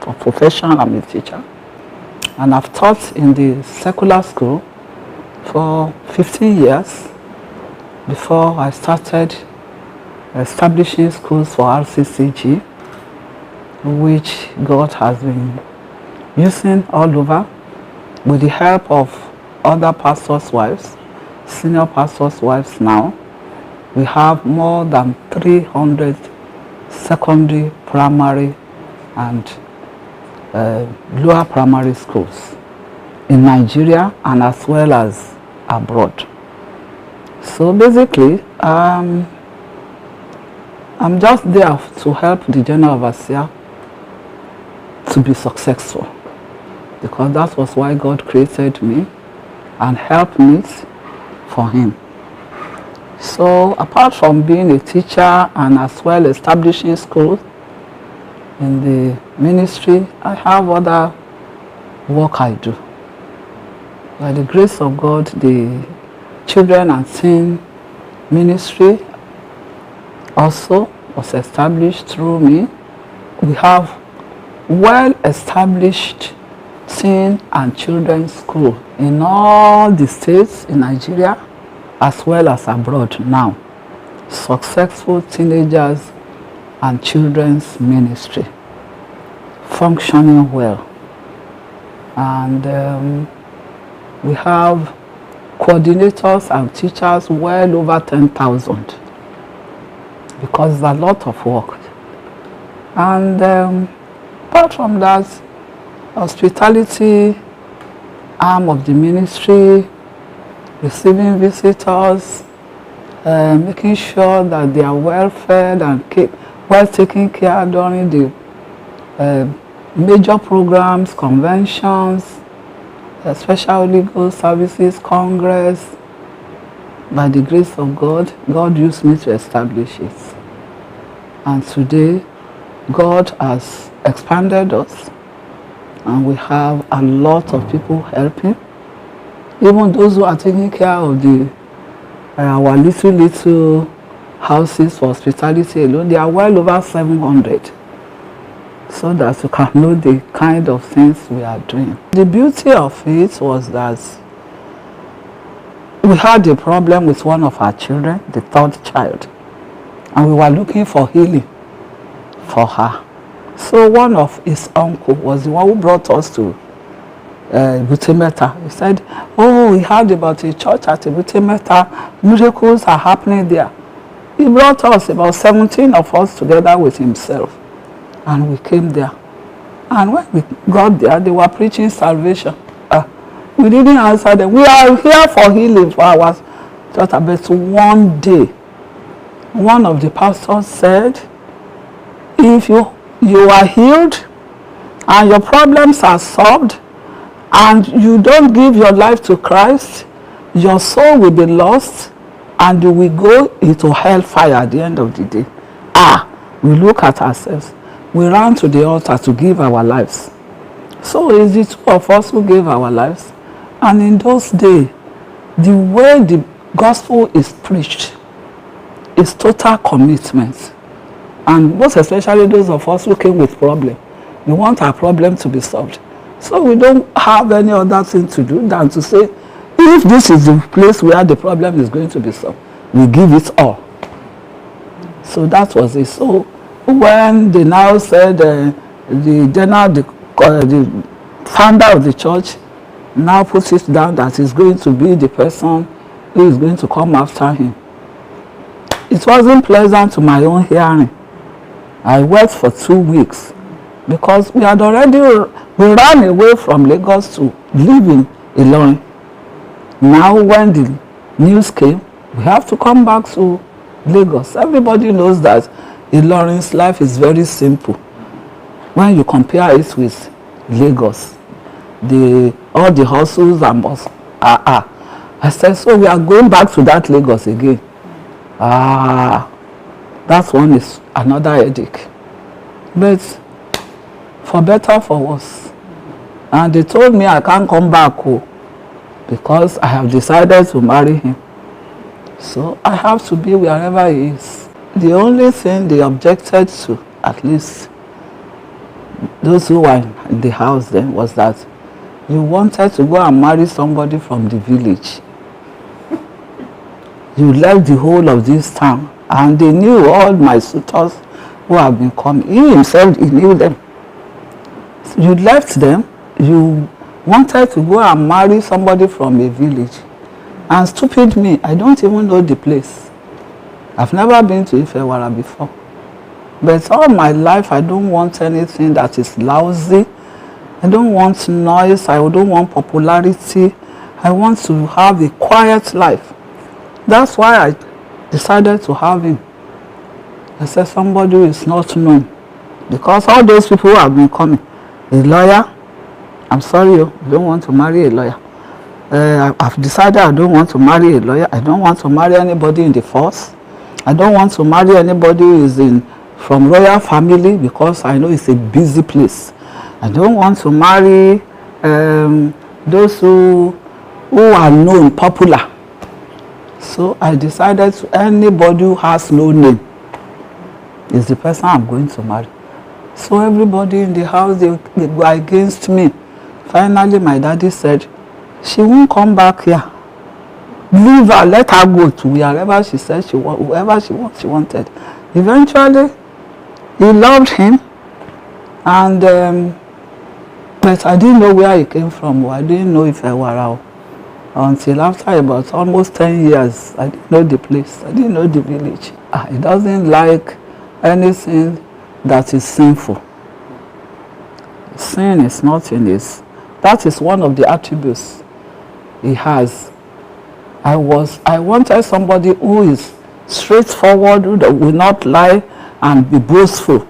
of profession. I'm a teacher. And I've taught in the secular school for 15 years before I started establishing schools for RCCG, which God has been using all over with the help of other pastors' wives, senior pastors' wives now. We have more than 300 secondary, primary, and lower primary schools in Nigeria and as well as abroad. So basically, I'm just there to help the general overseer to be successful, because that was why God created me and helped me for him. So apart from being a teacher and as well establishing schools in the ministry, I have other work I do. By the grace of God, the children and teen ministry also was established through me. We have well-established teen and children's school in all the states in Nigeria as well as abroad now. Successful teenagers and children's ministry functioning well. And we have coordinators and teachers well over 10,000, because it's a lot of work. And apart from that, hospitality arm of the ministry, receiving visitors, making sure that they are well fed and well taken care during the major programs, conventions, special legal services, congress. By the grace of God, God used me to establish it. And today, God has expanded us, and we have a lot of people helping. Even those who are taking care of our little houses for hospitality alone, they are well over 700. So that you can know the kind of things we are doing. The beauty of it was that we had a problem with one of our children, the third child, and we were looking for healing for her. So one of his uncle was the one who brought us to Butemeta. He said, oh, we heard about a church at Butemeta, miracles are happening there. He brought us, about 17 of us together with himself, and we came there. And when we got there, they were preaching salvation. We didn't answer them. We are here for healing for our daughter. But one day, one of the pastors said, if you are healed and your problems are solved and you don't give your life to Christ, your soul will be lost and you will go into hellfire at the end of the day. We look at ourselves. We ran to the altar to give our lives. So it's the two of us who gave our lives. And in those days, the way the gospel is preached is total commitment. And most especially those of us who came with problem. We want our problem to be solved. So we don't have any other thing to do than to say, if this is the place where the problem is going to be solved, we give it all. So that was it. So when they now said the founder of the church now puts it down that he's going to be the person who is going to come after him, it wasn't pleasant to my own hearing. I worked for 2 weeks because we ran away from Lagos to live in Ilorin. Now when the news came, we have to come back to Lagos. Everybody knows that Ilorin's life is very simple when you compare it with Lagos. All the hustles and bus. I said, so we are going back to that Lagos again. That one is another headache. But for better, for worse. And they told me I can't come back because I have decided to marry him. So I have to be wherever he is. The only thing they objected to, at least those who were in the house then, was that you wanted to go and marry somebody from the village. You left the whole of this town, and they knew all my suitors who have been coming. He himself, he knew them. So you left them, you wanted to go and marry somebody from a village. And stupid me, I don't even know the place. I've never been to Ifewara before. But all my life, I don't want anything that is lousy. I don't want noise. I don't want popularity. I want to have a quiet life. That's why I decided to have him. I said somebody who is not known. Because all those people who have been coming. A lawyer, I'm sorry, I don't want to marry a lawyer. I've decided I don't want to marry a lawyer. I don't want to marry anybody in the force. I don't want to marry anybody who is from royal family, because I know it's a busy place. I don't want to marry those who are known, popular. So I decided anybody who has no name is the person I'm going to marry. So everybody in the house, they were against me. Finally, my daddy said, she won't come back here. Leave her, let her go to wherever she said whoever she wanted. Eventually, he loved him, and but I didn't know where he came from. I didn't know if I were out until after about almost 10 years. I didn't know the place. I didn't know the village. He doesn't like anything that is sinful. Sin is not in his. That is one of the attributes he has. I wanted somebody who is straightforward, who will not lie and be boastful.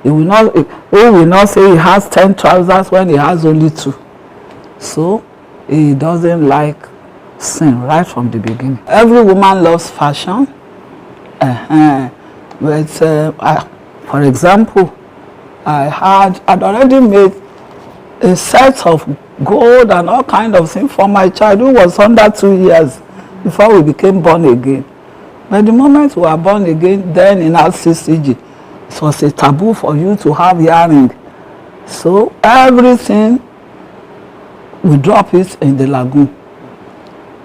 He will not say he has 10 trousers when he has only 2. So he doesn't like sin right from the beginning. Every woman loves fashion. But for example, I'd already made a set of gold and all kind of things for my child who was under 2 years before we became born again. But the moment we were born again, then in RCCG, it was a taboo for you to have earring. So everything, we drop it in the lagoon,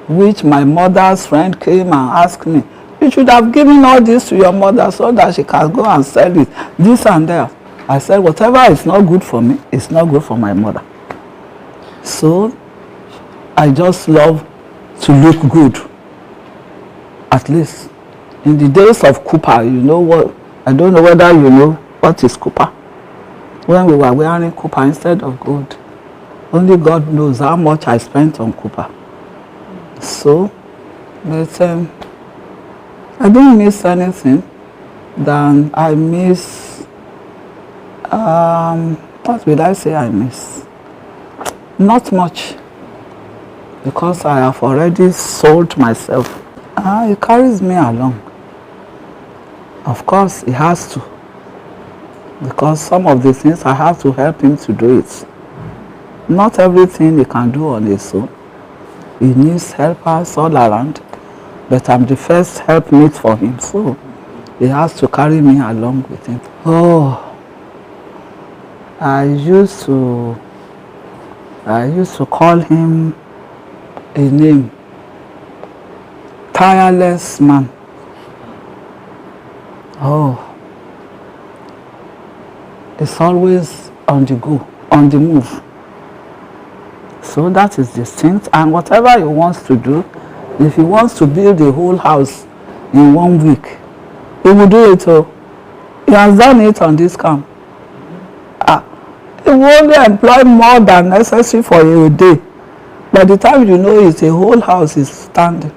which my mother's friend came and asked me, you should have given all this to your mother so that she can go and sell it, this and that. I said, whatever is not good for me, it's not good for my mother. So I just love to look good. At least in the days of Cooper, you know what? I don't know whether you know what is Cooper. When we were wearing Cooper instead of gold, only God knows how much I spent on Cooper. So, but I don't miss anything. Than I miss. What will I say I miss? Not much, because I have already sold myself. He carries me along. Of course, he has to, because some of the things I have to help him to do it. Not everything he can do on his own. He needs helpers all around, but I'm the first helpmate for him, so he has to carry me along with him. Oh, I used to call him a name, tireless man. Oh, it's always on the go, on the move. So that is distinct, and whatever he wants to do, if he wants to build a whole house in 1 week, he will do it. Oh, he has done it on this camp. He will only employ more than necessary for a day. By the time you know it, a whole house is standing.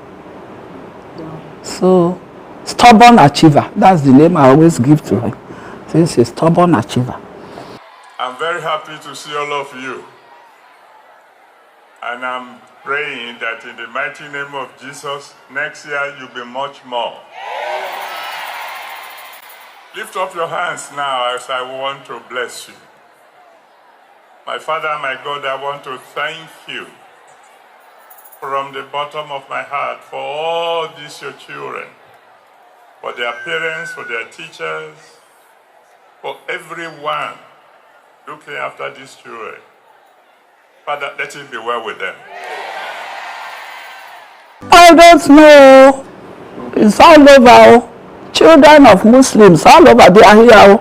So, stubborn achiever. That's the name I always give to him. He's a stubborn achiever. I'm very happy to see all of you. And I'm praying that in the mighty name of Jesus, next year you'll be much more. Lift up your hands now as I want to bless you. My Father, my God, I want to thank you from the bottom of my heart for all these your children, for their parents, for their teachers, for everyone looking after these children. Father, let it be well with them. I don't know. It's all over. Children of Muslims all over, they are here.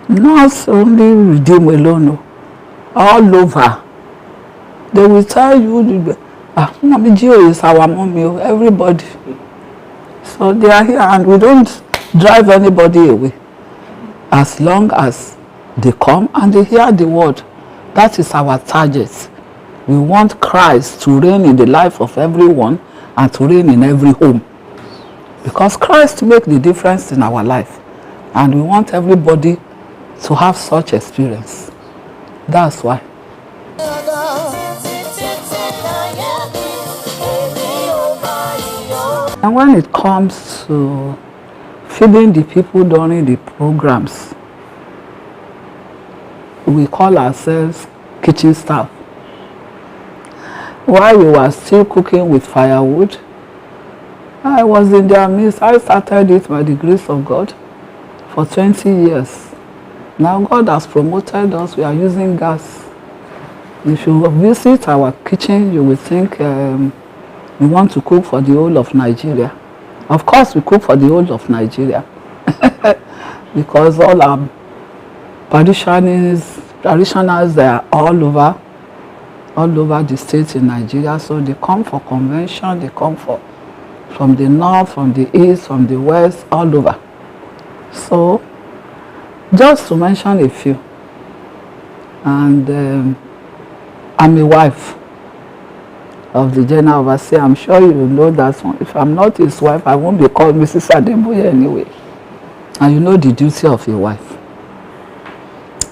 Not only Redeem alone, all over. They will tell you, Mommy Gio is our mommy, everybody. So they are here, and we don't drive anybody away. As long as they come and they hear the word, that is our target. We want Christ to reign in the life of everyone and to reign in every home. Because Christ makes the difference in our life. And we want everybody to have such experience. That's why. And when it comes to feeding the people during the programs, we call ourselves kitchen staff. While we were still cooking with firewood, I was in their midst. I started it by the grace of God for 20 years. Now God has promoted us. We are using gas. If you visit our kitchen, you will think we want to cook for the whole of Nigeria. Of course, we cook for the whole of Nigeria because all our parishioners, they are all over the states in Nigeria. So they come for convention, they come from the north, from the east, from the west, all over. So just to mention a few, and I'm a wife of the general overseer. I'm sure you know that one. If I'm not his wife, I won't be called Mrs. Adeboye anyway. And you know the duty of a wife.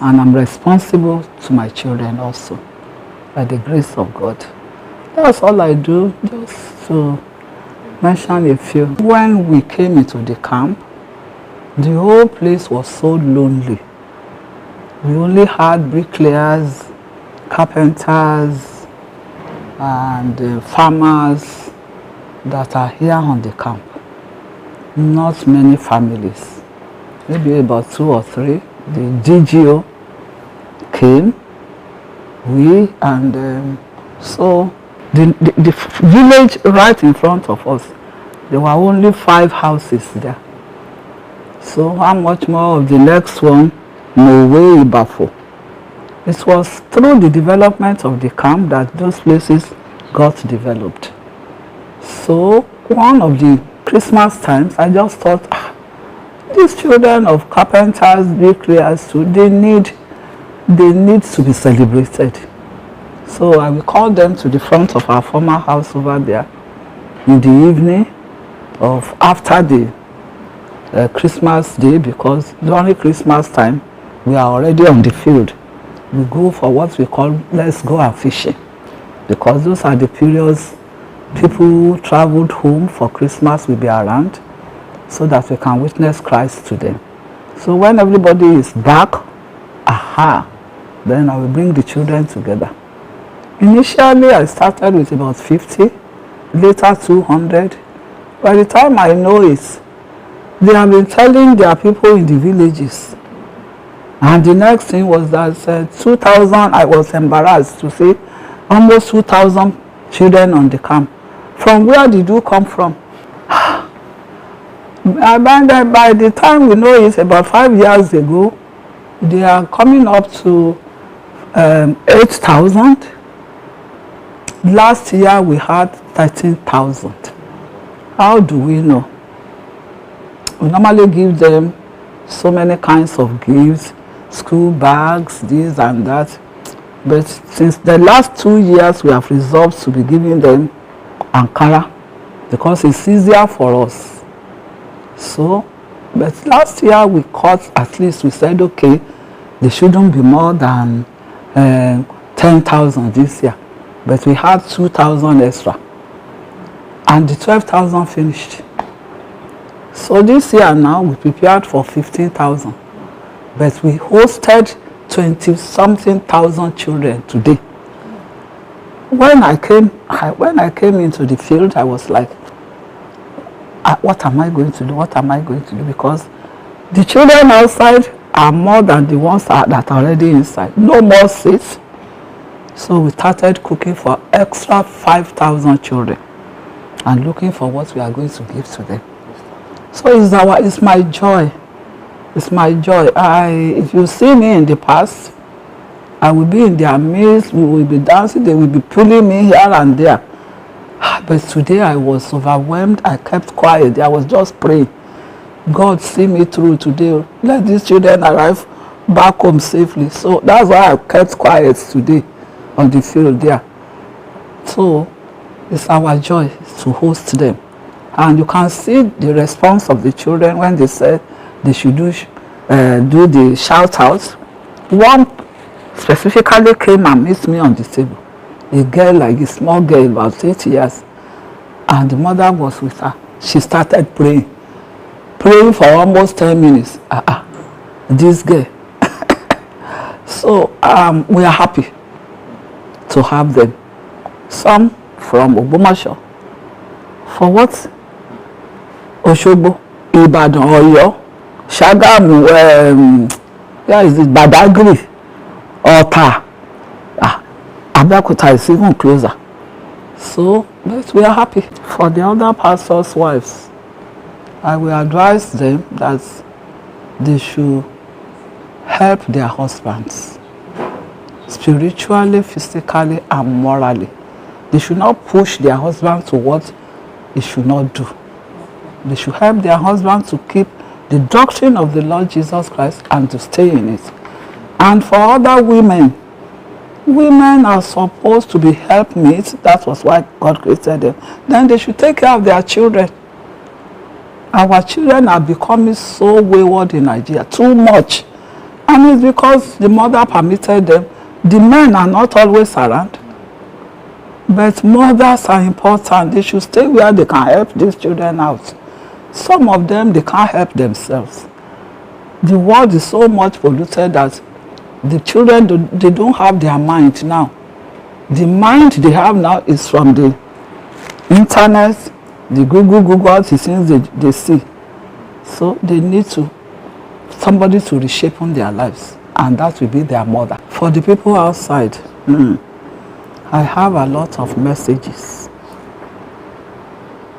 And I'm responsible to my children also, by the grace of God. That's all I do, just to mention a few. When we came into the camp, the whole place was so lonely. We only had bricklayers, carpenters, and farmers that are here on the camp. Not many families, maybe about 2 or 3. The DGO came, so the village right in front of us, there were only 5 houses there. So how much more of the next one? No way, Ibafo. It was through the development of the camp that those places got developed. So one of the Christmas times, I just thought, these children of carpenters, bricklayers too, they need to be celebrated. So I will call them to the front of our former house over there in the evening of after the Christmas day, because during Christmas time we are already on the field. We go for what we call let's go and fishing, because those are the periods people who traveled home for Christmas will be around, so that we can witness Christ to them. So when everybody is back, then I will bring the children together. Initially I started with about 50, later 200. By the time I know it, they have been telling their people in the villages. And the next thing was that 2,000, I was embarrassed to say, almost 2,000 children on the camp. From where did you come from? By the time we know it's about 5 years ago, they are coming up to 8,000. Last year we had 13,000. How do we know? We normally give them so many kinds of gifts, school bags, this and that. But since the last 2 years, we have resolved to be giving them Ankara, because it's easier for us. So, but last year we caught, at least we said, okay, there shouldn't be more than 10,000 this year. But we had 2,000 extra. And the 12,000 finished. So this year now we prepared for 15,000. But we hosted 20-something thousand children today. When I came into the field, I was like, what am I going to do? What am I going to do? Because the children outside are more than the ones that are already inside. No more seats. So we started cooking for extra 5,000 children and looking for what we are going to give to them. So it's my joy. It's my joy. If you see me in the past, I will be in their midst, we will be dancing, they will be pulling me here and there. But today I was overwhelmed. I kept quiet. I was just praying. God, see me through today. Let these children arrive back home safely. So that's why I kept quiet today on the field there. So it's our joy to host them. And you can see the response of the children when they said they should do the shout outs. One specifically came and met me on the table. A girl, like a small girl, about 8 years. And the mother was with her. She started praying. Praying for almost 10 minutes. This girl. So we are happy to have them. Some from Ogbomoso. For what? Osogbo, Ibadan, Oyo, Shagamu, where is it? Badagry, Ota. Abeokuta is even closer. So, but we are happy. For the other pastors' wives, I will advise them that they should help their husbands spiritually, physically, and morally. They should not push their husband to what he should not do. They should help their husband to keep the doctrine of the Lord Jesus Christ and to stay in it. And for other women, women are supposed to be helpmates. That was why God created them. Then they should take care of their children. Our children are becoming so wayward in Nigeria, too much. And it's because the mother permitted them. The men are not always around. But mothers are important. They should stay where they can help these children out. Some of them, they can't help themselves. The world is so much polluted that the children, they don't have their mind now. The mind they have now is from the internet, the Google, the things they see. So they need somebody to reshape their lives. And that will be their mother. For the people outside, I have a lot of messages.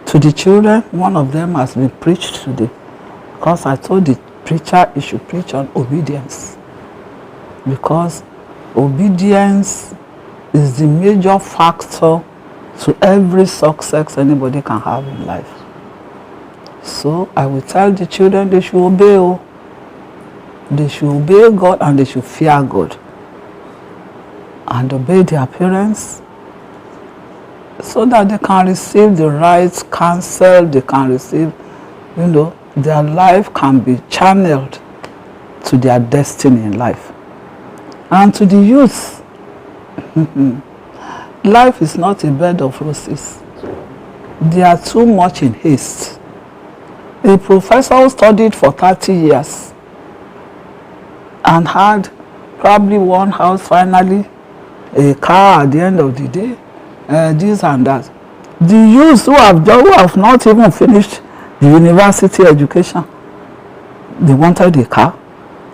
To the children, one of them has been preached today. Because I told the preacher he should preach on obedience. Because obedience is the major factor to every success anybody can have in life. So I will tell the children they should obey. They should obey God and they should fear God. And obey their parents so that they can receive the right counsel, they can receive, their life can be channeled to their destiny in life. And to the youth, life is not a bed of roses. They are too much in haste. A professor who studied for 30 years and had probably one house finally, a car at the end of the day, this and that. The youths who have not even finished the university education, they wanted a car,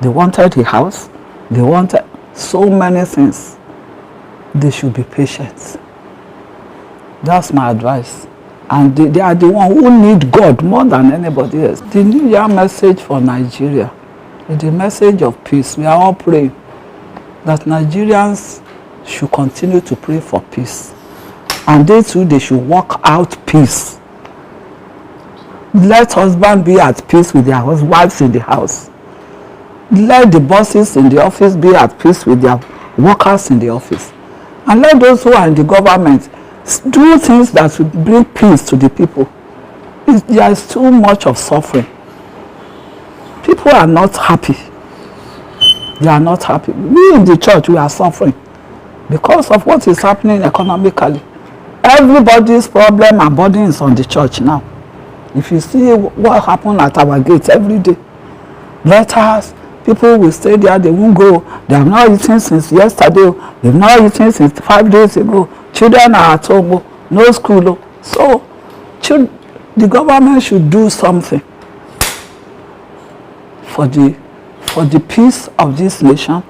they wanted a house, they wanted so many things. They should be patient. That's my advice. And they are the ones who need God more than anybody else. The New Year message for Nigeria is the message of peace. We are all praying that Nigerians should continue to pray for peace. And they too, they should work out peace. Let husbands be at peace with their wives in the house. Let the bosses in the office be at peace with their workers in the office. And let those who are in the government do things that will bring peace to the people. There is too much of suffering. People are not happy. They are not happy. We in the church, we are suffering because of what is happening economically. Everybody's problem and burden is on the church now. If you see what happened at our gates every day, letters, people will stay there, they won't go. They have not eaten since yesterday. They have not eaten since 5 days ago. Children are at home, no school. So the government should do something for for the peace of this nation,